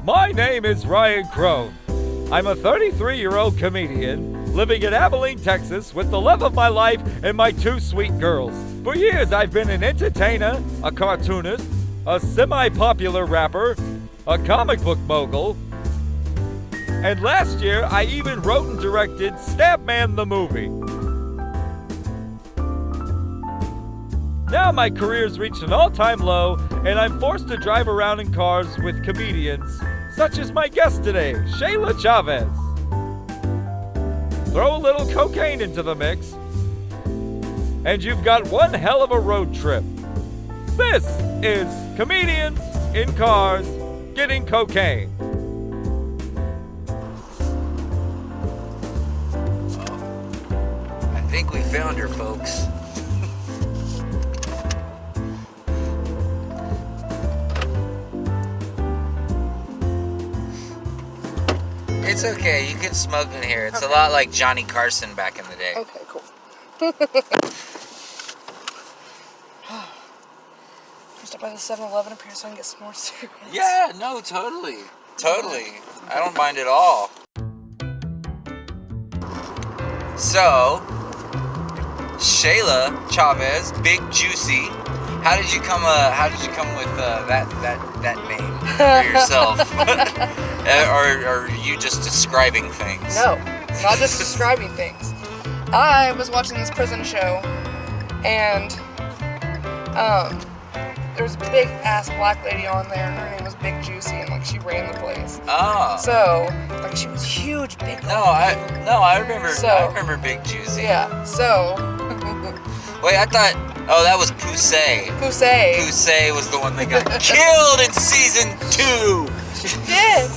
My name is Ryan Crone. I'm a 33-year-old comedian living in Abilene, Texas with the love of my life and my two sweet girls. For years, I've been an entertainer, a cartoonist, a semi-popular rapper, a comic book mogul, and last year, I even wrote and directed Stabman the movie. Now my career's reached an all-time low, and I'm forced to drive around in cars with comedians, such as my guest today, Shayla Chavez. Throw a little cocaine into the mix, and you've got one hell of a road trip. This is Comedians in Cars Getting Cocaine. I think we found her, folks. It's okay, you can smoke in here. It's a lot like Johnny Carson back in the day. Okay, cool. Stop by the 7-Eleven up here so I can get some more cigarettes. Yeah, no, totally. Totally. I don't mind at all. So, Shayla Chavez, Big Juicy. How did you come with that name for yourself? or are you just describing things? No, not just describing things. I was watching this prison show, and there was a big ass black lady on there. Her name was Big Juicy, and like she ran the place. Oh. So like she was huge, big. I remember Big Juicy. Yeah. So. Wait, I thought. Oh, that was Poussey. Poussey was the one that got killed in season 2. She did.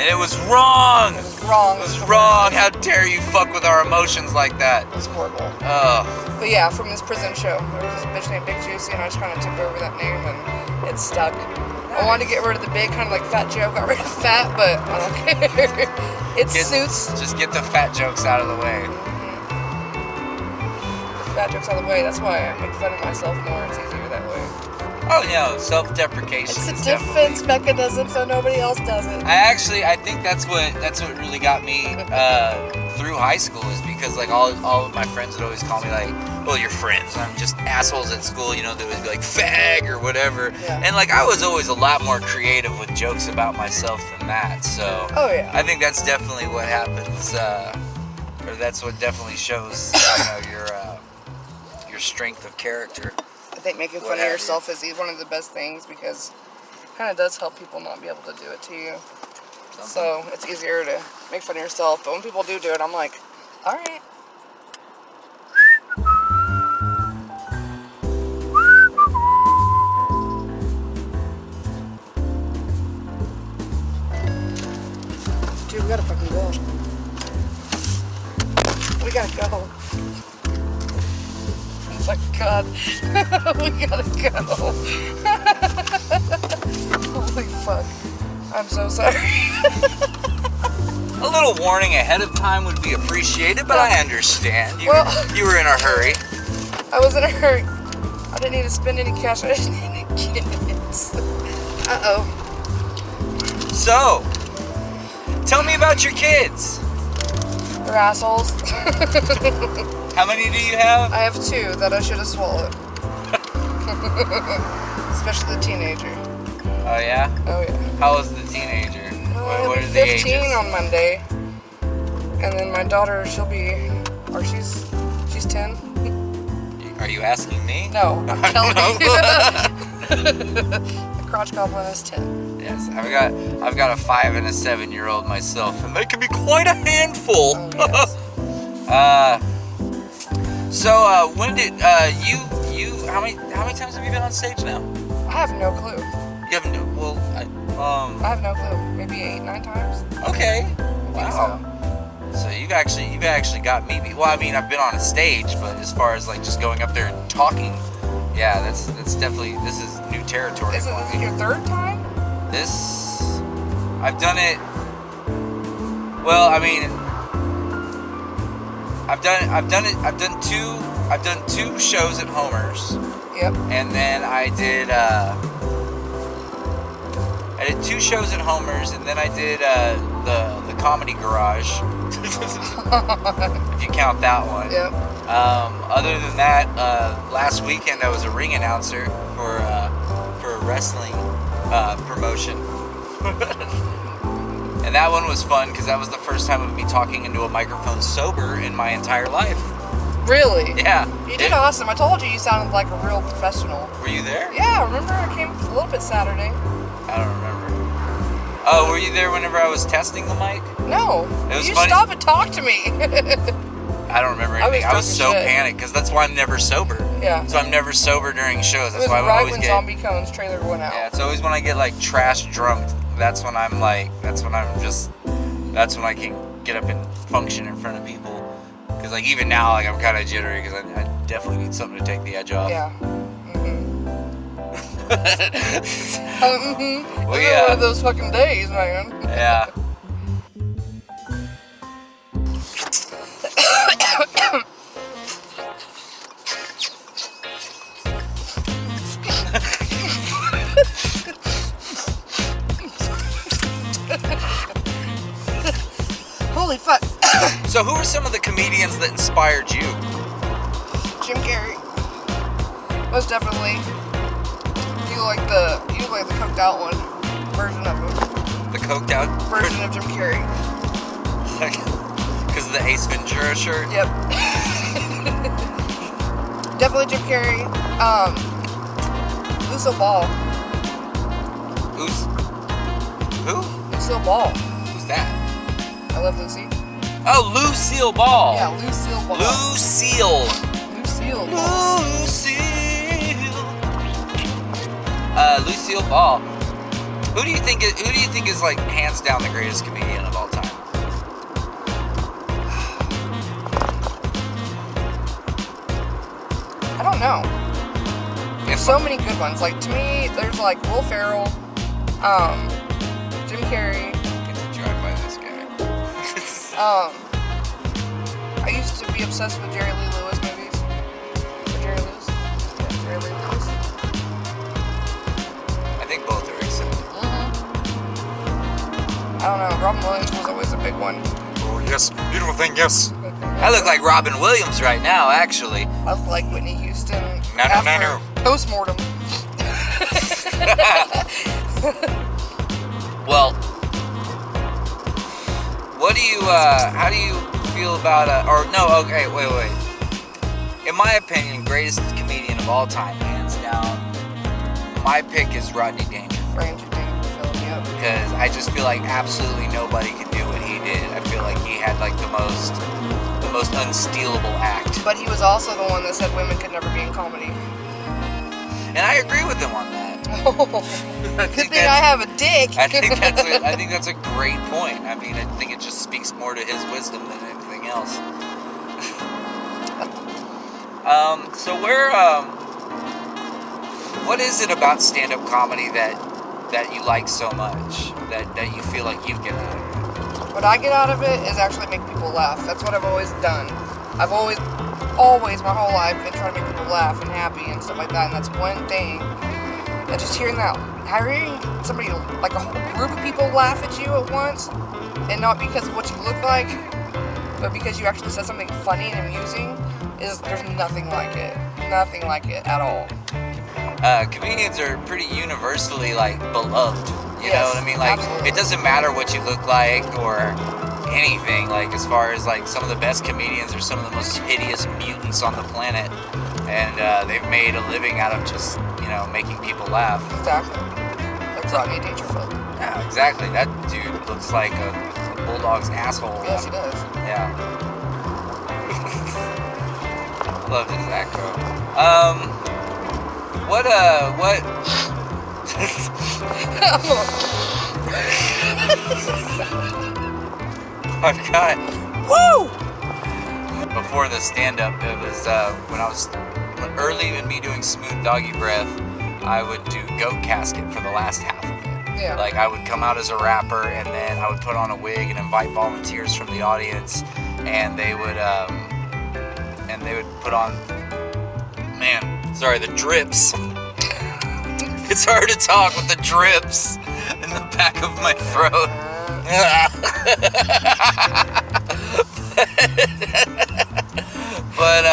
And it was wrong. It was wrong. It was wrong. How dare you fuck with our emotions like that? It was horrible. Oh. But yeah, from this prison show, there was this bitch named Big Juicy, and I just kind of took over that name, and it stuck. I wanted to get rid of the big, kind of like fat joke. Got rid of fat, but I don't care. It suits. Just get the fat jokes out of the way. Fat jokes out of the way. That's why I make fun of myself more. It's easier that way. Oh, no, self-deprecation. It's a defense mechanism, so nobody else does it. I think that's what really got me through high school, is because like all of my friends would always call me like, well, you're friends. I'm just assholes at school, you know. They would be like fag or whatever, yeah. And like I was always a lot more creative with jokes about myself than that. So oh yeah, I think that's definitely what happens, or that's what definitely shows, your strength of character. I think making fun of yourself is one of the best things, because it kind of does help people not be able to do it to you. So it's easier to make fun of yourself. But when people do it, I'm like, all right. Dude, we gotta fucking go. We gotta go. Oh my god. We gotta go. Holy fuck. I'm so sorry. A little warning ahead of time would be appreciated, but I understand. You were in a hurry. I was in a hurry. I didn't need to spend any cash. I didn't need any kids. Uh-oh. So, tell me about your kids. They're assholes. How many do you have? I have 2 that I should have swallowed. Especially the teenager. Oh yeah? Oh yeah. How old is the teenager? What are the 15 ages? on Monday. And then my daughter, she's 10. Are you asking me? No, I'm telling you. The crotch goblin is 10. Yes, I've got a 5 and a 7-year-old myself, and they can be quite a handful. Oh, yes. So when did you how many times have you been on stage now? I have no clue. You haven't. Well, I have no clue. Maybe 8-9 times. Okay. I think Wow. So you've actually got me. Well, I mean, I've been on a stage, but as far as like just going up there and talking, yeah, that's definitely, this is new territory. Is it your 3rd time? I've done it. Well, I mean, I've done 2 shows at Homer's. Yep. And then I did I did 2 shows at Homer's, and then I did the Comedy Garage, if you count that one. Yep. Other than that, last weekend I was a ring announcer for a wrestling promotion. And that one was fun because that was the first time of me talking into a microphone sober in my entire life. Really? Yeah. You did awesome. I told you sounded like a real professional. Were you there? Yeah, remember I came a little bit Saturday. I don't remember. Oh, were you there whenever I was testing the mic? No. It was you funny. stop and talk to me. I don't remember anything. I was so panicked because that's why I'm never sober. Yeah. So I'm never sober during shows. That's it was why I right always when get. Zombie Cone's trailer went out. Yeah, it's always when I get like trash drunk. That's when I can get up and function in front of people. Because like even now, like I'm kind of jittery because I definitely need something to take the edge off. Yeah. Well, This is yeah. one of those fucking days, man. Yeah. Holy fuck. So who are some of the comedians that inspired you? Jim Carrey. Most definitely. You like the coked out one version of him. The coked out Version of Jim Carrey. Because of the Ace Ventura shirt? Yep. Definitely Jim Carrey. Lucille Ball. Who? Lucille Ball. Who's that? I love Lucy. Oh, Lucille Ball. Yeah, Lucille Ball. Lucille. Lucille Ball. Lucille Ball. Who do you think is like hands down the greatest comedian of all time? I don't know. There's so many good ones. Like to me, there's like Will Ferrell, Jim Carrey. Get to drive by this guy. I used to be obsessed with Jerry Lee Lewis movies. Or Jerry Lewis? Yeah, Jerry Lee Lewis. I think both are accepted. I don't know. Robin Williams was always a big one. Oh, yes. Beautiful thing, yes. I look like Robin Williams right now, actually. I look like Whitney Houston. No. Postmortem. Well, how do you feel about, wait. In my opinion, greatest comedian of all time, hands down, my pick is Rodney Dangerfield. Ranger Dangerfield, yep. Because I just feel like absolutely nobody can do what he did. I feel like he had like the most unstealable act. But he was also the one that said women could never be in comedy. And I agree with him on that. Good thing I have a dick. I think that's a great point. I mean, I think it just speaks more to his wisdom than anything else. So what is it about stand-up comedy that you like so much, that you feel like you get out of it? What I get out of it is actually make people laugh. That's what I've always done. I've always my whole life been trying to make people laugh and happy and stuff like that. And that's one thing that just hearing somebody, like a whole group of people laugh at you at once, and not because of what you look like, but because you actually said something funny and amusing, there's nothing like it. Nothing like it at all. Comedians are pretty universally like beloved. You know Yes, what I mean? Like absolutely. it doesn't matter what you look like or anything. Like as far as like some of the best comedians are some of the most hideous mutants on the planet, and they've made a living out of just making people laugh. Exactly. Like Rodney Dangerfield. Yeah, exactly. That dude looks like a bulldog's asshole. Yes, he does. Yeah. Love his acro. What? I've got. Woo! Before the stand-up, it was when early in me doing Smooth Doggy Breath, I would do Goat Casket for the last half of it. Yeah. Like I would come out as a rapper, and then I would put on a wig and invite volunteers from the audience, and they would put on, the drips. It's hard to talk with the drips. in the back of my throat. But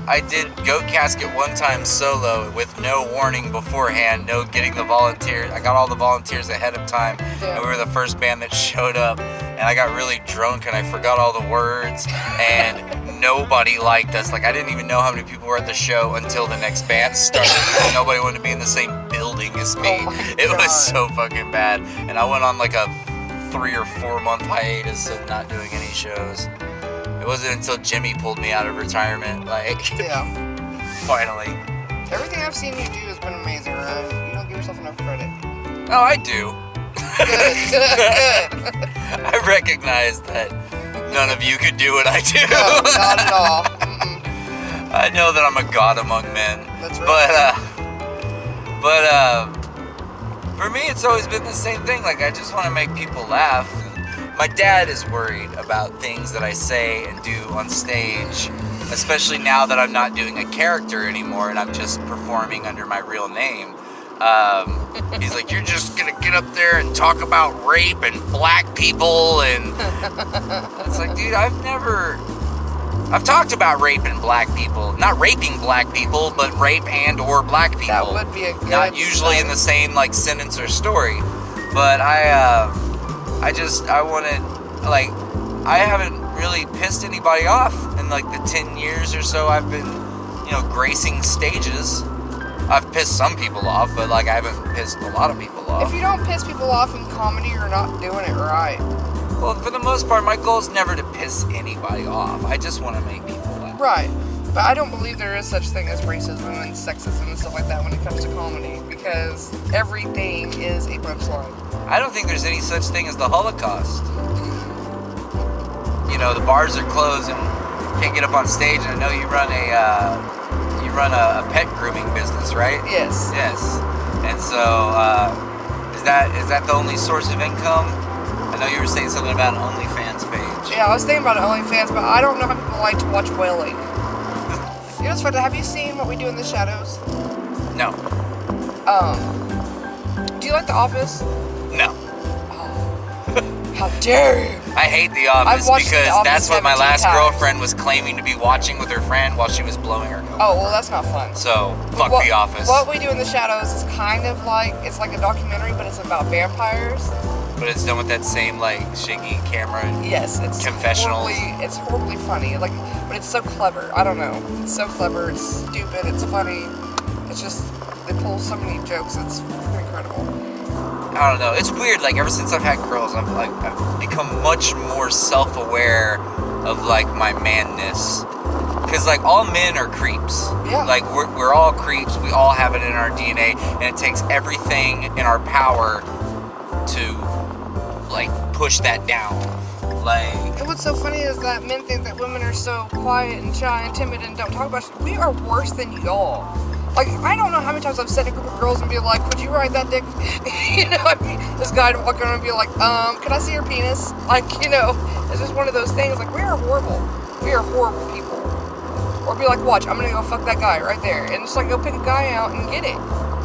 I did goat casket one time solo with no warning beforehand, no getting the volunteers. I got all the volunteers ahead of time, and we were the first band that showed up. And I got really drunk and I forgot all the words, and nobody liked us. Like, I didn't even know how many people were at the show until the next band started. Nobody wanted to be in the same building as me. It was so fucking bad. And I went on like a 3 or 4 month hiatus of not doing any shows. It wasn't until Jimmy pulled me out of retirement, like, finally. Everything I've seen you do has been amazing, right? You don't give yourself enough credit. Oh, I do. Good. I recognize that none of you could do what I do. No, not at all. I know that I'm a god among men. That's right. But for me, it's always been the same thing. Like, I just want to make people laugh. My dad is worried about things that I say and do on stage, especially now that I'm not doing a character anymore and I'm just performing under my real name. He's like, you're just gonna get up there and talk about rape and black people, and it's like, dude, I've talked about rape and black people. Not raping black people, but rape and or black people. That would be a good Not usually in the same, like, sentence or story. But I wanted, like, I haven't really pissed anybody off in, like, the 10 years or so I've been, gracing stages. I've pissed some people off, but, like, I haven't pissed a lot of people off. If you don't piss people off in comedy, you're not doing it right. Well, for the most part, my goal is never to piss anybody off. I just want to make people laugh. Right. But I don't believe there is such thing as racism and sexism and stuff like that when it comes to comedy, because everything is a punchline. I don't think there's any such thing as the Holocaust. The bars are closed and can't get up on stage. And I know you run a pet grooming business, right? Yes. Yes. And so, is that the only source of income? I know you were saying something about an OnlyFans page. Yeah, I was thinking about OnlyFans, but I don't know how people like to watch whaling. You know what's funny? Have you seen What We Do in the Shadows? No. Do you like The Office? No. How dare you? I hate The Office watched because The Office that's what my 17 last times. girlfriend was claiming to be watching with her friend while she was blowing her coat. Oh, well, that's not fun. So, fuck The Office. What We Do in the Shadows is kind of like, it's like a documentary, but it's about vampires. But it's done with that same, like, shaky camera and Yes, it's confessionals. It's horribly funny. Like, but it's so clever. I don't know. It's so clever. It's stupid. It's funny. It's just, they pull so many jokes. It's incredible. I don't know. It's weird. Like, ever since I've had girls, I've become much more self-aware of, like, my manness. Because, like, all men are creeps. Yeah. Like, we're all creeps. We all have it in our DNA. And it takes everything in our power to, like, push that down. Like... And what's so funny is that men think that women are so quiet and shy and timid and don't talk about shit. We are worse than y'all. Like, I don't know how many times I've sat in a group of girls and be like, would you ride that dick? This guy would walk around and be like, can I see your penis? Like, it's just one of those things. Like, we are horrible. We are horrible people. Or be like, watch, I'm gonna go fuck that guy right there. And just like go pick a guy out and get it.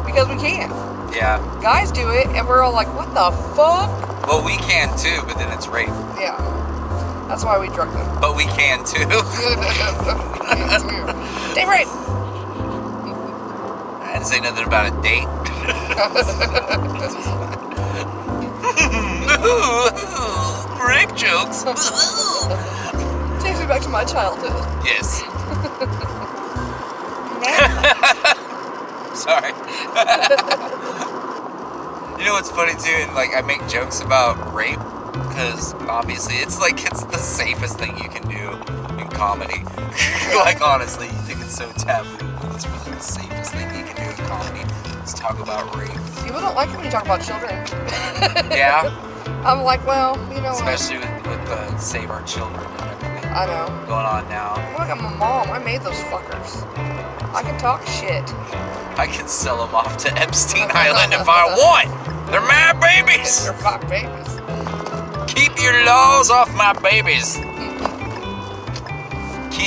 Because we can. Yeah. Guys do it, and we're all like, what the fuck? Well, we can too, but then it's rape. Yeah. That's why we drug them. But we can too. Date rape. I didn't say nothing about a date. Rape jokes. Takes me back to my childhood. Yes. Sorry. You know what's funny too? And like, I make jokes about rape because obviously it's the safest thing you can do in comedy. Like, honestly, you think it's so taboo, but it's really the safest thing you can do in comedy. Is talk about rape. People don't like it when you talk about children. Yeah. I'm like, well, you know Especially with the Save Our Children and everything what? I know. going on now. Look, I'm a mom. I made those fuckers. I can talk shit. I could sell them off to Epstein Island if I want. They're my babies. They're my babies. Keep your laws off my babies.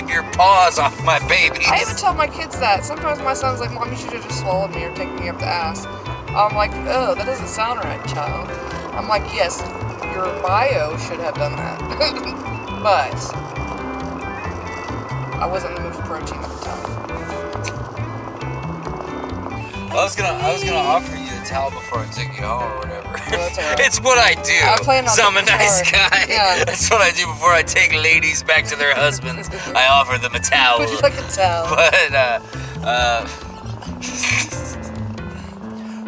keep your paws off my babies. I even tell my kids that. Sometimes my son's like, Mom, you should have just swallowed me or taken me up the ass. I'm like, oh, that doesn't sound right, child. I'm like, yes, your bio should have done that. But I wasn't in the mood for protein at the time. I was gonna offer you the towel before I took you home or whatever. That's all right. It's what I do. I plan on So I'm a taking nice charge. guy. Yeah. That's what I do before I take ladies back to their husbands. I offer them a towel. Would you like a towel? But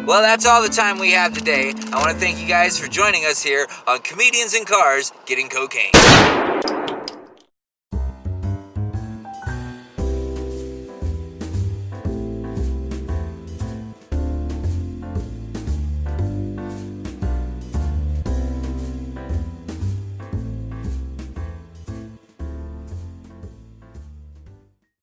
well, that's all the time we have today. I want to thank you guys for joining us here on Comedians in Cars Getting Cocaine.